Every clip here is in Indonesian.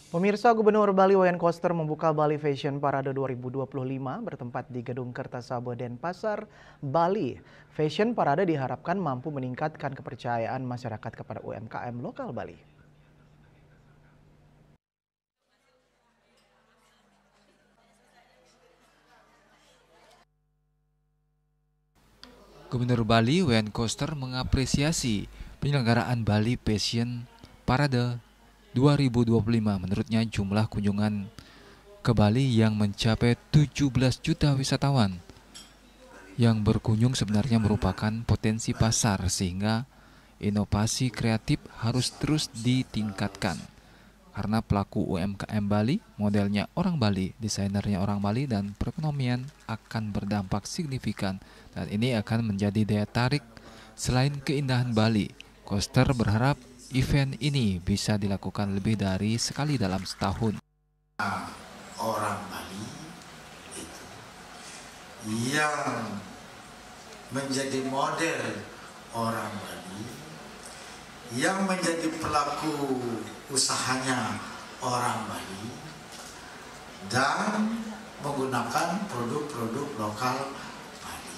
Pemirsa, Gubernur Bali Wayan Koster membuka Bali Fashion Parade 2025 bertempat di Gedung Kertasaba Denpasar, Bali. Fashion Parade diharapkan mampu meningkatkan kepercayaan masyarakat kepada UMKM lokal Bali. Gubernur Bali Wayan Koster mengapresiasi penyelenggaraan Bali Fashion Parade 2025. Menurutnya jumlah kunjungan ke Bali yang mencapai 17 juta wisatawan yang berkunjung sebenarnya merupakan potensi pasar, sehingga inovasi kreatif harus terus ditingkatkan. Karena pelaku UMKM Bali, modelnya orang Bali, desainernya orang Bali, dan perekonomian akan berdampak signifikan. Dan ini akan menjadi daya tarik. Selain keindahan Bali, Koster berharap event ini bisa dilakukan lebih dari sekali dalam setahun. Orang Bali itu yang menjadi model orang Bali, yang menjadi pelaku usahanya orang Bali, dan menggunakan produk-produk lokal Bali.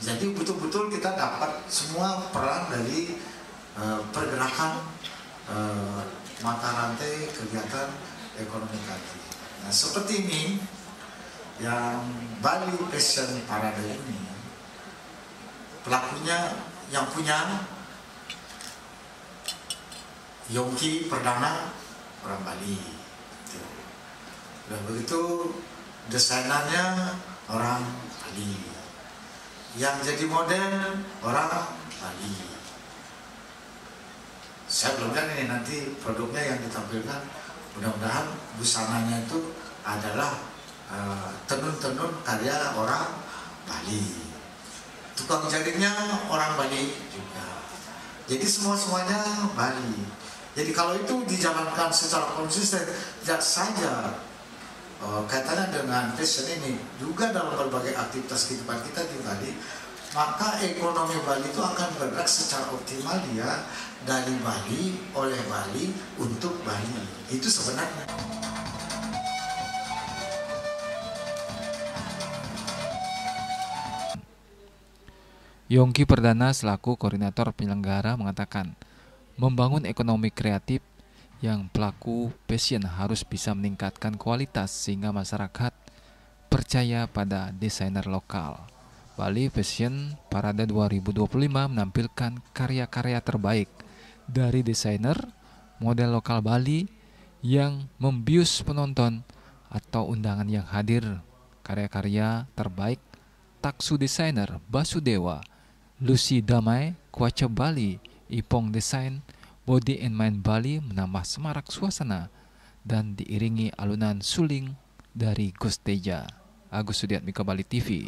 Jadi betul-betul kita dapat semua peran dari pergerakan mata rantai kegiatan ekonomi tadi. Nah, seperti ini yang Bali Fashion Parade ini, pelakunya yang punya Yongki Perdana orang Bali, dan begitu desainernya orang Bali, yang jadi model orang Bali. Saya belum lihat ini nanti produknya yang ditampilkan, mudah-mudahan busananya itu adalah tenun-tenun karya orang Bali, tukang jahitnya orang Bali juga. Jadi semuanya Bali. Jadi kalau itu dijalankan secara konsisten, tidak saja kaitannya dengan fashion ini, juga dalam berbagai aktivitas kehidupan kita di Bali, maka ekonomi Bali itu akan bergerak secara optimal ya, dari Bali, oleh Bali, untuk Bali. Itu sebenarnya. Yongki Perdana selaku koordinator penyelenggara mengatakan, membangun ekonomi kreatif yang pelaku fashion harus bisa meningkatkan kualitas sehingga masyarakat percaya pada desainer lokal. Bali Fashion Parade 2025 menampilkan karya-karya terbaik dari desainer model lokal Bali yang membius penonton atau undangan yang hadir. Karya-karya terbaik Taksu Desainer Basudewa, Lucy Damai, Kwacha Bali, Ipong Desain, Body and Mind Bali menambah semarak suasana dan diiringi alunan suling dari Gus Teja. Agus Sudiatmiko, Bali TV.